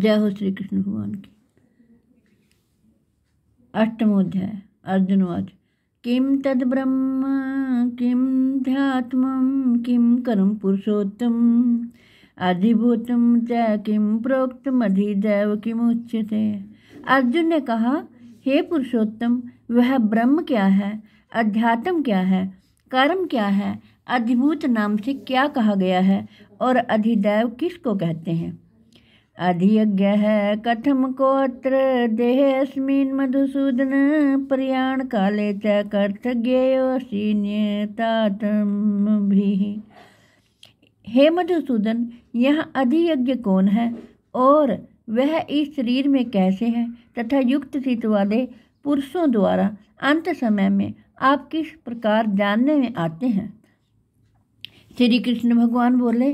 जय हो श्री कृष्ण भगवान की। अष्टमोध्याय। अर्जुनवाच किम तद ब्रह्म किम ध्यात्मं किम करम पुरुषोत्तम अधिभूतम च किम प्रोक्तम अधिदैव किम उच्यते। अर्जुन ने कहा, हे पुरुषोत्तम, वह ब्रह्म क्या है, अध्यात्म क्या है, कर्म क्या है, अधिभूत नाम से क्या कहा गया है और अधिदैव किसको कहते हैं। अधियज्ञ है कथम को अत्र देहेऽस्मिन् मधुसूदन प्रयाण काले च कर्तज्ञेयोऽसि नियतात्मभिः। हे मधुसूदन, यह अधियज्ञ कौन है और वह इस शरीर में कैसे है तथा युक्त चित्त वाले पुरुषों द्वारा अंत समय में आप किस प्रकार जानने में आते हैं। श्री कृष्ण भगवान बोले,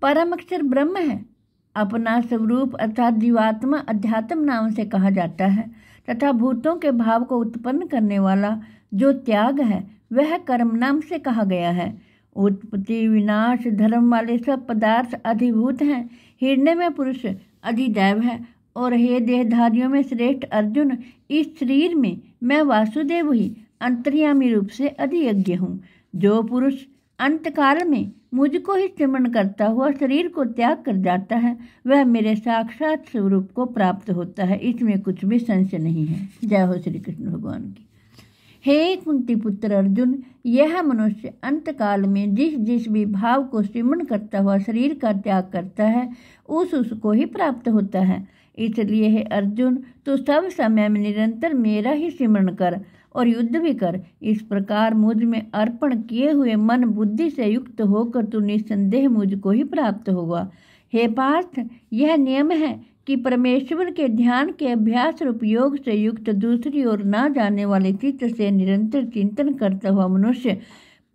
परम अक्षर ब्रह्म है, अपना स्वरूप अर्थात जीवात्मा अध्यात्म नाम से कहा जाता है तथा भूतों के भाव को उत्पन्न करने वाला जो त्याग है वह कर्म नाम से कहा गया है। उत्पत्ति विनाश धर्म वाले सब पदार्थ अधिभूत हैं। हिरण्यमय पुरुष अधिदैव है। और हे देहधारियों में श्रेष्ठ अर्जुन, इस शरीर में मैं वासुदेव ही अंतर्यामी रूप से अधियज्ञ हूँ। जो पुरुष अंतकाल में मुझको ही स्मरण करता हुआ शरीर को त्याग कर जाता है वह मेरे साक्षात स्वरूप को प्राप्त होता है, इसमें कुछ भी संशय नहीं है। जय हो श्री कृष्ण भगवान की। हे कुंती पुत्र अर्जुन, यह मनुष्य अंतकाल में जिस जिस भी भाव को स्मरण करता हुआ शरीर का त्याग करता है उसको ही प्राप्त होता है। इसलिए हे अर्जुन, तू सब समय में निरंतर मेरा ही स्मरण कर और युद्ध भी कर। इस प्रकार मुझ में अर्पण किए हुए मन बुद्धि से युक्त होकर तू निस्संदेह मुझको ही प्राप्त होगा। हे पार्थ, यह नियम है कि परमेश्वर के ध्यान के अभ्यास रूप योग से युक्त दूसरी ओर ना जाने वाले चित्त से निरंतर चिंतन करता हुआ मनुष्य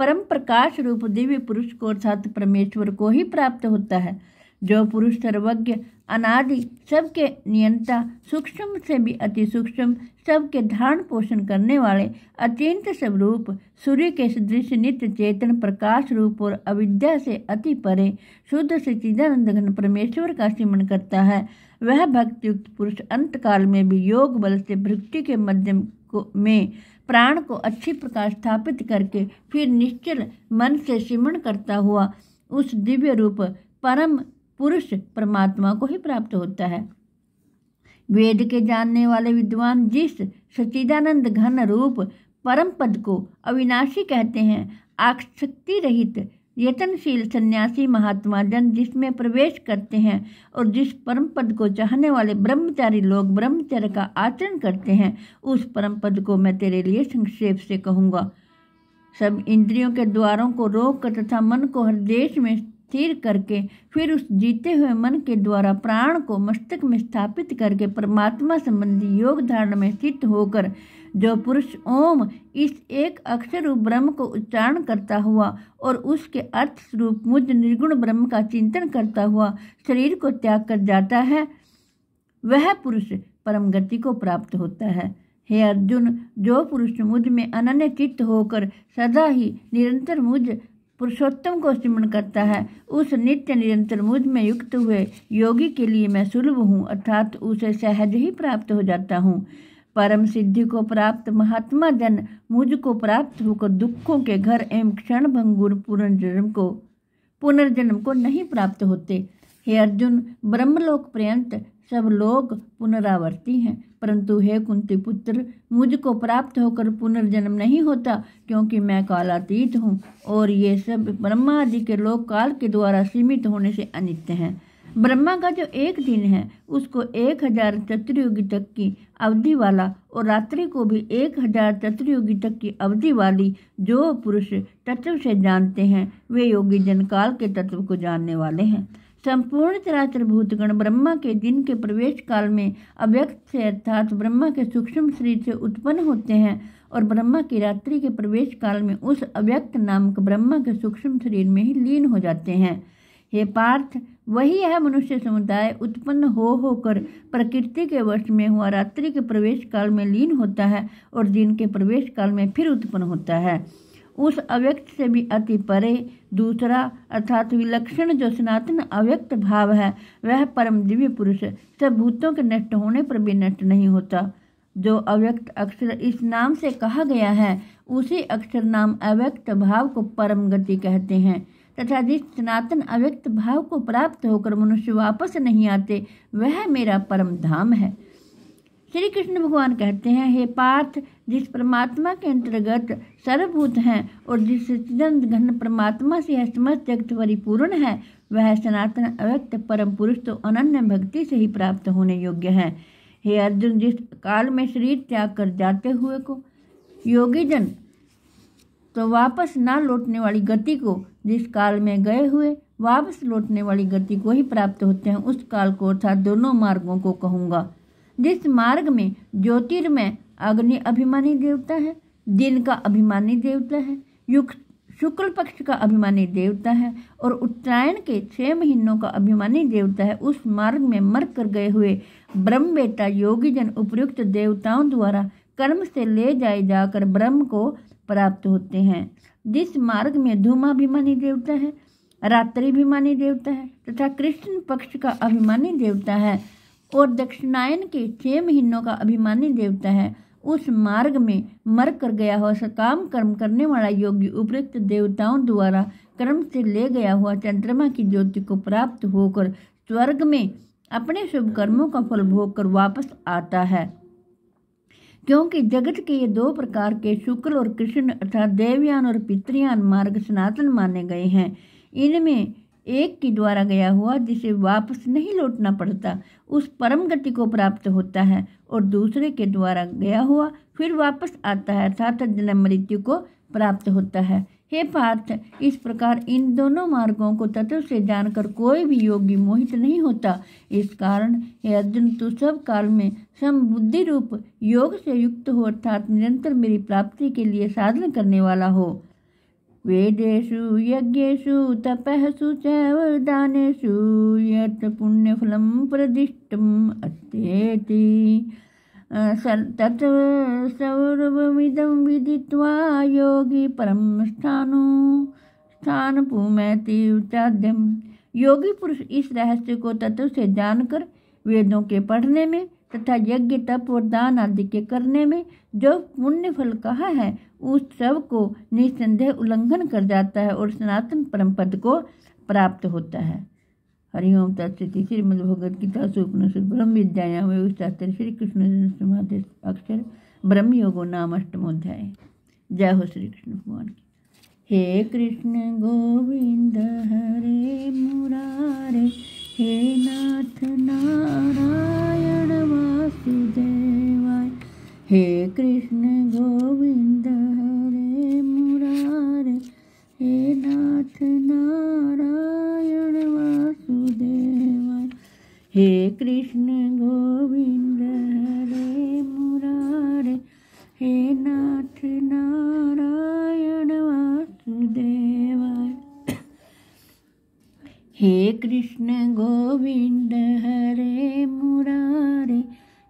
परम प्रकाश रूप दिव्य पुरुष को अर्थात परमेश्वर को ही प्राप्त होता है। जो पुरुष सर्वज्ञ अनादि सबके नियंता सूक्ष्म से भी अति सूक्ष्म सबके धारण पोषण करने वाले अत्यंत स्वरूप सूर्य के सदृश नित्य चेतन प्रकाश रूप और अविद्या से अति परे शुद्ध सच्चिदानंद घन परमेश्वर का स्मरण करता है वह भक्तियुक्त पुरुष अंतकाल में भी योग बल से भक्ति के माध्यम में प्राण को अच्छी प्रकार स्थापित करके फिर निश्चल मन से स्मरण करता हुआ उस दिव्य रूप परम पुरुष परमात्मा को ही प्राप्त होता है। वेद के जानने वाले विद्वान जिस सच्चिदानंद घन रूप परम पद को अविनाशी कहते हैं, आसक्ति रहित यतनशील सन्यासी महात्मा जन जिसमें प्रवेश करते हैं और जिस परम पद को चाहने वाले ब्रह्मचारी लोग ब्रह्मचर्य का आचरण करते हैं, उस परम पद को मैं तेरे लिए संक्षेप से कहूँगा। सब इंद्रियों के द्वारों को रोक कर तथा मन को हृदय में स्थिर करके फिर उस जीते हुए मन के द्वारा प्राण को मस्तक में स्थापित करके परमात्मा संबंधी योग धारण में स्थित होकर जो पुरुष ओम इस एक अक्षर रूप ब्रह्म को उच्चारण करता हुआ और उसके अर्थ स्वरूप मुझ निर्गुण ब्रह्म का चिंतन करता हुआ शरीर को त्याग कर जाता है वह पुरुष परम गति को प्राप्त होता है। हे अर्जुन, जो पुरुष मुझ में अनन्य चित्त होकर सदा ही निरंतर मुझ पुरुषोत्तम को स्मरण करता है उस नित्य निरंतर मुझ में युक्त हुए योगी के लिए मैं सुलभ हूँ अर्थात उसे सहज ही प्राप्त हो जाता हूँ। परम सिद्धि को प्राप्त महात्मा जन मुझको प्राप्त होकर दुखों के घर एवं क्षण भंगुर पुनर्जन्म को नहीं प्राप्त होते। हे अर्जुन, ब्रह्मलोक पर्यंत सब लोग पुनरावर्ती हैं, परंतु हे कुंती पुत्र, मुझको प्राप्त होकर पुनर्जन्म नहीं होता क्योंकि मैं कालातीत हूँ और ये सब ब्रह्मा आदि के लोग काल के द्वारा सीमित होने से अनित्य हैं। ब्रह्मा का जो एक दिन है उसको 1000 चतुर्युगी तक की अवधि वाला और रात्रि को भी 1000 चतुर्युगी तक की अवधि वाली जो पुरुष तत्व से जानते हैं वे योगी जन काल के तत्व को जानने वाले हैं। संपूर्ण चराचर भूतगण ब्रह्मा के दिन के प्रवेश काल में अव्यक्त से अर्थात ब्रह्मा के सूक्ष्म शरीर से उत्पन्न होते हैं और ब्रह्मा की रात्रि के प्रवेश काल में उस अव्यक्त नामक ब्रह्मा के सूक्ष्म शरीर में ही लीन हो जाते हैं। हे पार्थ, वही यह मनुष्य समुदाय उत्पन्न होकर प्रकृति के वश में हुआ रात्रि के प्रवेश काल में लीन होता है और दिन के प्रवेश काल में फिर उत्पन्न होता है। उस अव्यक्त से भी अति परे दूसरा अर्थात विलक्षण जो सनातन अव्यक्त भाव है वह परम दिव्य पुरुष सब भूतों के नष्ट होने पर भी नष्ट नहीं होता। जो अव्यक्त अक्षर इस नाम से कहा गया है उसी अक्षर नाम अव्यक्त भाव को परम गति कहते हैं तथा जिस सनातन अव्यक्त भाव को प्राप्त होकर मनुष्य वापस नहीं आते वह मेरा परम धाम है। श्री कृष्ण भगवान कहते हैं, हे पार्थ, जिस परमात्मा के अंतर्गत सर्वभूत हैं और जिस सच्चिदानंद घन परमात्मा से समस्त जगत परिपूर्ण है वह सनातन अव्यक्त परम पुरुष तो अनन्य भक्ति से ही प्राप्त होने योग्य है। हे अर्जुन, जिस काल में शरीर त्याग कर जाते हुए को योगी जन तो वापस ना लौटने वाली गति को, जिस काल में गए हुए वापस लौटने वाली गति को ही प्राप्त होते हैं उस काल को अर्थात दोनों मार्गों को कहूँगा। जिस मार्ग में ज्योतिर्मय अग्नि अभिमानी देवता है, दिन का अभिमानी देवता है, युक्त शुक्ल पक्ष का अभिमानी देवता है और उत्तरायण के 6 महीनों का अभिमानी देवता है, उस मार्ग में मर कर गए हुए ब्रह्म बेटा योगी जन उपयुक्त देवताओं द्वारा कर्म से ले जाए जाकर ब्रह्म को प्राप्त होते हैं। जिस मार्ग में धूमाभिमानी देवता है, रात्रिभिमानी देवता है तथा कृष्ण पक्ष का अभिमानी देवता है और दक्षिणायन के 6 महीनों का अभिमानी देवता है, उस मार्ग में मर कर गया हुआ सकाम कर्म करने वाला योगी उपयुक्त देवताओं द्वारा कर्म से ले गया हुआ चंद्रमा की ज्योति को प्राप्त होकर स्वर्ग में अपने शुभ कर्मों का फल भोग कर वापस आता है। क्योंकि जगत के ये 2 प्रकार के शुक्ल और कृष्ण अर्थात देवयान और पितृयान मार्ग सनातन माने गए हैं। इनमें एक के द्वारा गया हुआ जिसे वापस नहीं लौटना पड़ता उस परम गति को प्राप्त होता है और दूसरे के द्वारा गया हुआ फिर वापस आता है अर्थात जन्म मृत्यु को प्राप्त होता है। हे पार्थ, इस प्रकार इन दोनों मार्गों को तत्व से जानकर कोई भी योगी मोहित नहीं होता। इस कारण हे अर्जुन, तू सब काल में समबुद्धि रूप योग से युक्त हो अर्थात निरंतर मेरी प्राप्ति के लिए साधन करने वाला हो। वेदेषु यज्ञेषु तपःसु चैव दानेषु यत् पुण्यफलं प्रदिष्टम् अस्त्येति तत् सर्वमिदं विदित्वा योगी परम स्थानपुमैति उचाद्यम्। योगी पुरुष इस रहस्य को तत्व से जानकर वेदों के पढ़ने में तथा यज्ञ तप और दान आदि के करने में जो पुण्य फल कहा है उस सब को निस्संदेह उल्लंघन कर जाता है और सनातन परम पद को प्राप्त होता है। हरिओम तत्सत। श्रीमद्भगवद्गीता उपनिषद ब्रह्म विद्यायां शास्त्र श्री कृष्ण समाधि अक्षर ब्रह्म योगो नाम अष्टमोध्याय। जय हो श्री कृष्ण भगवान की। हे कृष्ण गोविंद हरे मुरारे, हे नाथ नारायण वासुदेवाय। हे कृष्ण गोविंद हरे मुरारे, हे नाथ नारायण वासुदेवाय। हे कृष्ण गोविंद हरे मुरारे, हे नाथ नारायण वासुदेवाय। हे कृष्ण गोविंद हरे मुरारे,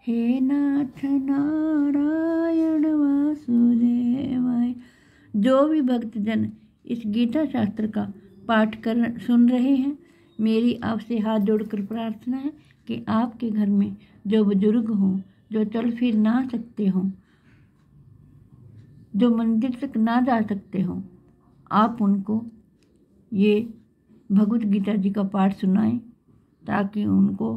हे नाथ नारायण वासुदेवाय। जो भी भक्तजन इस गीता शास्त्र का पाठ कर सुन रहे हैं, मेरी आपसे हाथ जोड़कर प्रार्थना है कि आपके घर में जो बुजुर्ग हों, जो चल फिर ना सकते हों, जो मंदिर तक ना जा सकते हों, आप उनको ये भगवत गीता जी का पाठ सुनाएं ताकि उनको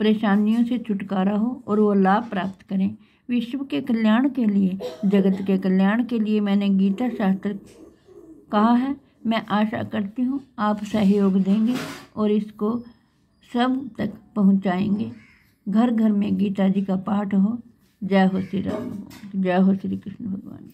परेशानियों से छुटकारा हो और वो लाभ प्राप्त करें। विश्व के कल्याण के लिए, जगत के कल्याण के लिए मैंने गीता शास्त्र कहा है। मैं आशा करती हूँ आप सहयोग देंगे और इसको सब तक पहुँचाएंगे। घर घर में गीता जी का पाठ हो। जय हो श्री राम, जय हो श्री कृष्ण भगवान।